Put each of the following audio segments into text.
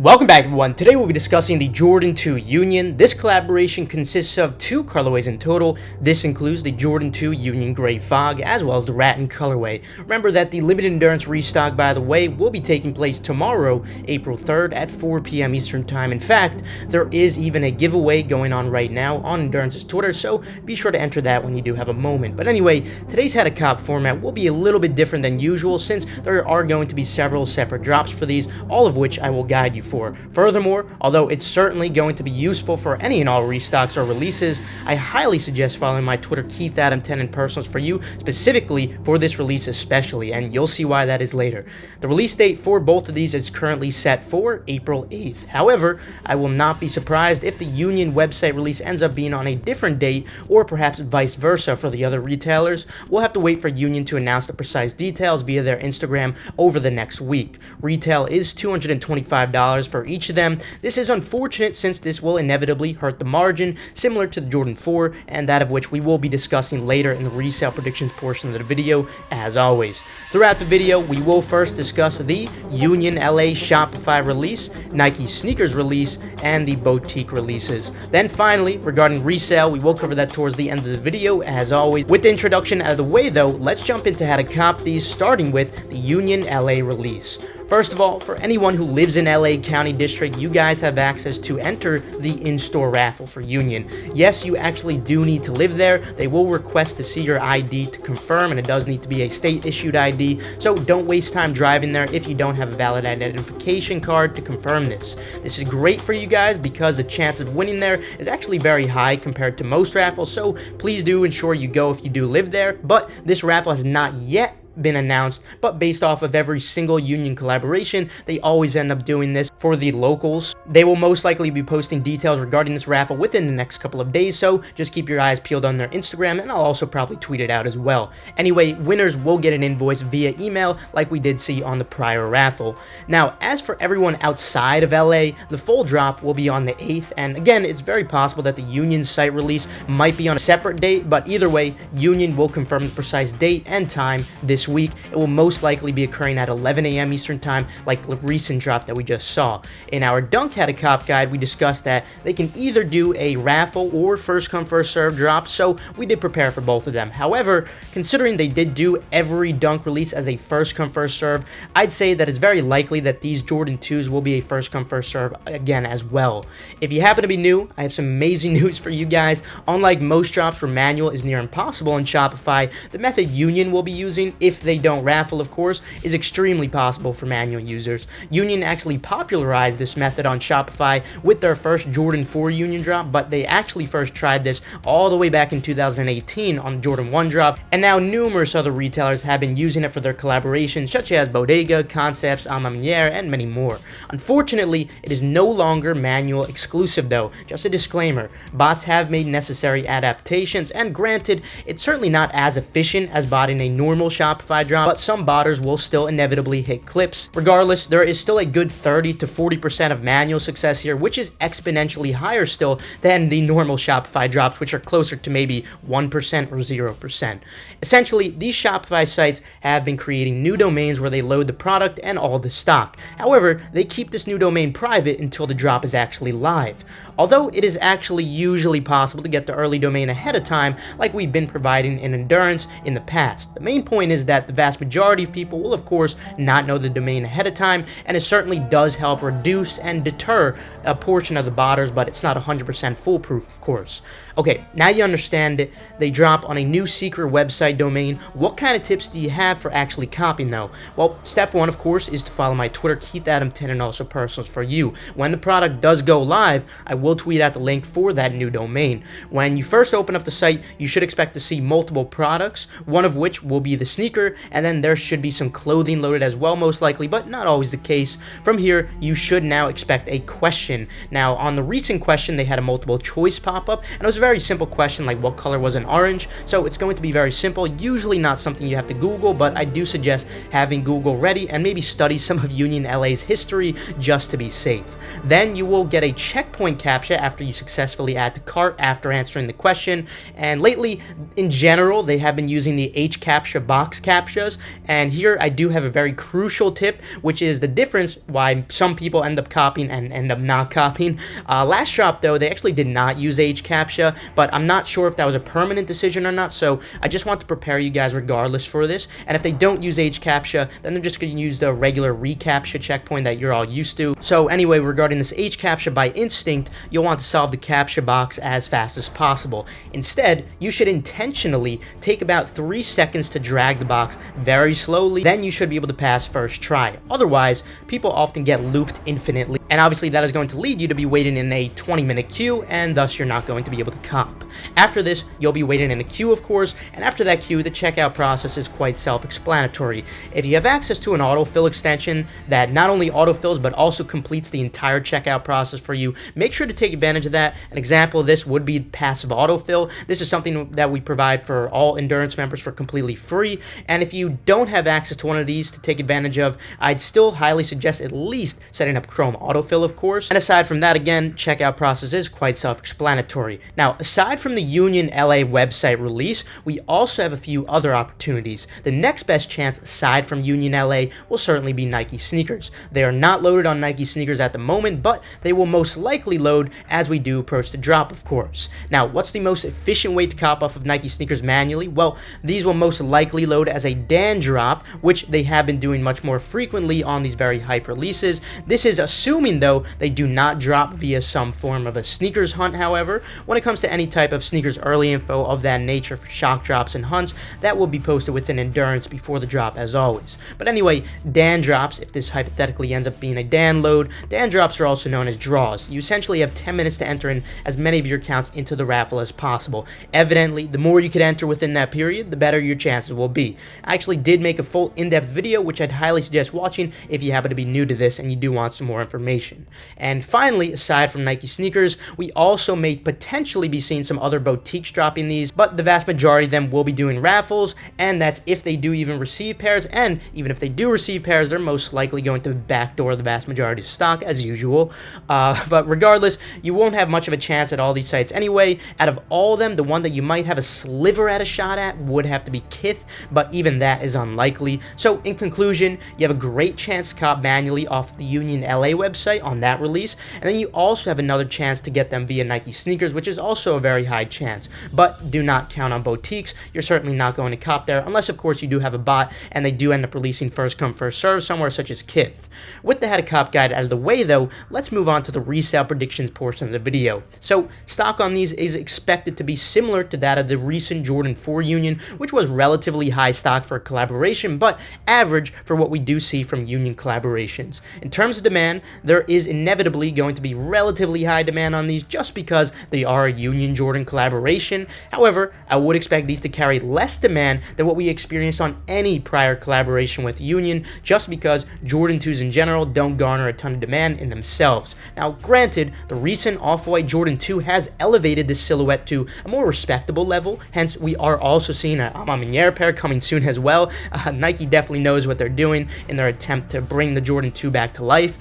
Welcome back, everyone. Today we'll be discussing the Jordan 2 Union. This collaboration consists of 2 colorways in total. This includes the Jordan 2 Union Gray Fog as well as the Rattan colorway. Remember that the limited endurance restock, by the way, will be taking place tomorrow, April 3rd at 4 p.m. Eastern Time. In fact, there is even a giveaway going on right now on Endurance's Twitter, so be sure to enter that when you do have a moment. But anyway, today's Had a Cop format will be a little bit different than usual since there are going to be several separate drops for these, all of which I will guide you for. Furthermore, although it's certainly going to be useful for any and all restocks or releases, I highly suggest following my Twitter KeithAdam10 in personals for you, specifically for this release especially, and you'll see why that is later. The release date for both of these is currently set for April 8th. However, I will not be surprised if the Union website release ends up being on a different date, or perhaps vice versa for the other retailers. We'll have to wait for Union to announce the precise details via their Instagram over the next week. Retail is $225 for each of them. This is unfortunate since this will inevitably hurt the margin, similar to the Jordan 4, and that of which we will be discussing later in the resale predictions portion of the video, as always. Throughout the video, we will first discuss the Union LA Shopify release, Nike sneakers release, and the boutique releases. Then finally, regarding resale, we will cover that towards the end of the video, as always. With the introduction out of the way though, let's jump into how to cop these, starting with the Union LA release. First of all, for anyone who lives in LA County District, you guys have access to enter the in-store raffle for Union. Yes, you actually do need to live there. They will request to see your ID to confirm, and it does need to be a state-issued ID, so don't waste time driving there if you don't have a valid identification card to confirm this. This is great for you guys because the chance of winning there is actually very high compared to most raffles, so please do ensure you go if you do live there. But this raffle has not yet been announced, but based off of every single Union collaboration, they always end up doing this for the locals. They will most likely be posting details regarding this raffle within the next couple of days, so just keep your eyes peeled on their Instagram, and I'll also probably tweet it out as well. Anyway, winners will get an invoice via email like we did see on the prior raffle. Now, as for everyone outside of LA, the full drop will be on the 8th, and again, it's very possible that the Union site release might be on a separate date, but either way, Union will confirm the precise date and time this week. It will most likely be occurring at 11 a.m. Eastern Time, like the recent drop that we just saw. In our Dunk Had a Cop guide, we discussed that they can either do a raffle or first come first serve drop, so we did prepare for both of them. However, considering they did do every Dunk release as a first come first serve, I'd say that it's very likely that these Jordan 2s will be a first come first serve again as well. If you happen to be new, I have some amazing news for you guys. Unlike most drops where manual is near impossible in Shopify, the method Union will be using, if they don't raffle of course, is extremely possible for manual users. Union actually popularized this method on Shopify with their first Jordan 4 Union drop, but they actually first tried this all the way back in 2018 on the Jordan 1 drop, and now numerous other retailers have been using it for their collaborations such as Bodega, Concepts, Alma Maniere, and many more. Unfortunately, it is no longer manual exclusive though. Just a disclaimer, bots have made necessary adaptations, and granted, it's certainly not as efficient as botting a normal Shopify drop, but some botters will still inevitably hit clips. Regardless, there is still a good 30 to 40% of manual success here, which is exponentially higher still than the normal Shopify drops, which are closer to maybe 1% or 0%. Essentially, these Shopify sites have been creating new domains where they load the product and all the stock. However, they keep this new domain private until the drop is actually live. Although it is actually usually possible to get the early domain ahead of time, like we've been providing in Endurance in the past. The main point is that the vast majority of people will of course not know the domain ahead of time, and it certainly does help reduce and deter a portion of the botters, but it's not 100% foolproof of course. Okay, now you understand it. They drop on a new secret website domain. What kind of tips do you have for actually copying though? Well, step 1 of course is to follow my Twitter KeithAdam10 and also personals for you. When the product does go live, I will tweet out the link for that new domain. When you first open up the site, you should expect to see multiple products, one of which will be the sneaker, and then there should be some clothing loaded as well most likely, but not always the case. From here, you should now expect a question. Now, on the recent question, they had a multiple choice pop-up, and it was a very simple question like what color was an orange, so it's going to be very simple, usually not something you have to Google, but I do suggest having Google ready and maybe study some of Union LA's history just to be safe. Then you will get a checkpoint captcha after you successfully add to cart after answering the question, and lately, in general, they have been using the HCAPTCHA box captcha CAPTCHAs. And here I do have a very crucial tip, which is the difference why some people end up copying and end up not copying. Last drop though, they actually did not use CAPTCHA, but I'm not sure if that was a permanent decision or not, so I just want to prepare you guys regardless for this. And if they don't use CAPTCHA, then they're just going to use the regular reCAPTCHA checkpoint that you're all used to. So anyway, regarding this CAPTCHA by instinct, you'll want to solve the CAPTCHA box as fast as possible. Instead, you should intentionally take about 3 seconds to drag the box very slowly, then you should be able to pass first try. Otherwise, people often get looped infinitely, and obviously that is going to lead you to be waiting in a 20-minute queue, and thus you're not going to be able to comp. After this, you'll be waiting in a queue, of course, and after that queue, the checkout process is quite self-explanatory. If you have access to an autofill extension that not only autofills but also completes the entire checkout process for you, make sure to take advantage of that. An example of this would be passive autofill. This is something that we provide for all Endurance members for completely free, and if you don't have access to one of these to take advantage of, I'd still highly suggest at least setting up Chrome autofill, of course. And aside from that, again, checkout process is quite self-explanatory. Now, aside from the Union LA website release, we also have a few other opportunities. The next best chance aside from Union LA will certainly be Nike sneakers. They are not loaded on Nike sneakers at the moment, but they will most likely load as we do approach the drop, of course. Now, what's the most efficient way to cop off of Nike sneakers manually? Well, these will most likely load as a Dan drop, which they have been doing much more frequently on these very hype releases. This is assuming, though, they do not drop via some form of a sneakers hunt. However, when it comes to any type of sneakers early info of that nature for shock drops and hunts, that will be posted within Endurance before the drop as always. But anyway, Dan drops, if this hypothetically ends up being a Dan load, Dan drops are also known as draws. You essentially have 10 minutes to enter in as many of your accounts into the raffle as possible. Evidently, the more you can enter within that period, the better your chances will be. I actually did make a full in-depth video, which I'd highly suggest watching if you happen to be new to this and you do want some more information. And finally, aside from Nike sneakers, we also may potentially be seeing some other boutiques dropping these, but the vast majority of them will be doing raffles, and that's if they do even receive pairs, and even if they do receive pairs, they're most likely going to backdoor the vast majority of stock as usual. But regardless, you won't have much of a chance at all these sites anyway. Out of all of them, the one that you might have a sliver at a shot at would have to be Kith, but even that is unlikely. So in conclusion, you have a great chance to cop manually off the Union LA website on that release, and then you also have another chance to get them via Nike sneakers, which is also a very high chance. But do not count on boutiques. You're certainly not going to cop there, unless of course you do have a bot and they do end up releasing first come first serve somewhere such as Kith. With the how to cop guide out of the way though, let's move on to the resale predictions portion of the video. So stock on these is expected to be similar to that of the recent Jordan 4 Union, which was relatively high stock for a collaboration, but average for what we do see from Union collaborations. In terms of demand, there is inevitably going to be relatively high demand on these just because they are a Union Jordan collaboration. However, I would expect these to carry less demand than what we experienced on any prior collaboration with Union, just because Jordan 2s in general don't garner a ton of demand in themselves. Now, granted, the recent Off-White Jordan 2 has elevated this silhouette to a more respectable level, hence we are also seeing a Amamier pair coming soon as well. Nike definitely knows what they're doing in their attempt to bring the Jordan 2 back to life.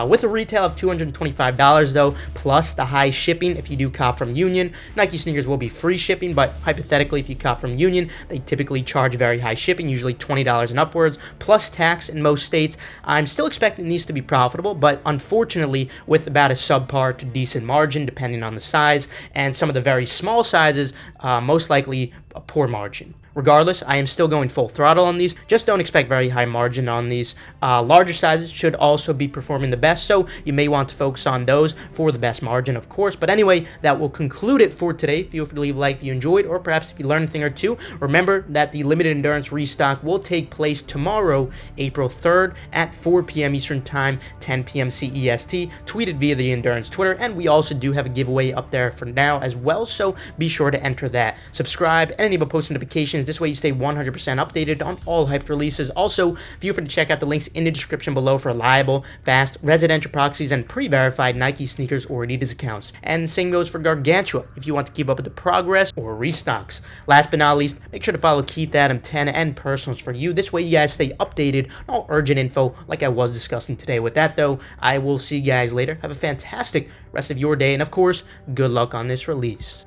With a retail of $225 though, plus the high shipping if you do cop from Union. Nike sneakers will be free shipping, but hypothetically if you cop from Union, they typically charge very high shipping, usually $20 and upwards, plus tax in most states. I'm still expecting these to be profitable, but unfortunately with about a subpar to decent margin depending on the size, and some of the very small sizes, most likely a poor margin. Regardless, I am still going full throttle on these. Just don't expect very high margin on these. Larger sizes should also be performing the best, so you may want to focus on those for the best margin, of course. But anyway, that will conclude it for today. Feel free to leave a like if you enjoyed, or perhaps if you learned a thing or two. Remember that the limited endurance restock will take place tomorrow, April 3rd at 4 p.m. Eastern Time, 10 p.m. CEST, tweeted via the Endurance Twitter, and we also do have a giveaway up there for now as well, so be sure to enter that. Subscribe and enable post notifications. This way you stay 100% updated on all hyped releases. Also, feel free to check out the links in the description below for reliable, fast, residential proxies and pre-verified Nike sneakers or Adidas accounts. And the same goes for Gargantua if you want to keep up with the progress or restocks. Last but not least, make sure to follow Keith Adam 10 and personals for you. This way you guys stay updated on all urgent info like I was discussing today. With that though, I will see you guys later. Have a fantastic rest of your day, and of course, good luck on this release.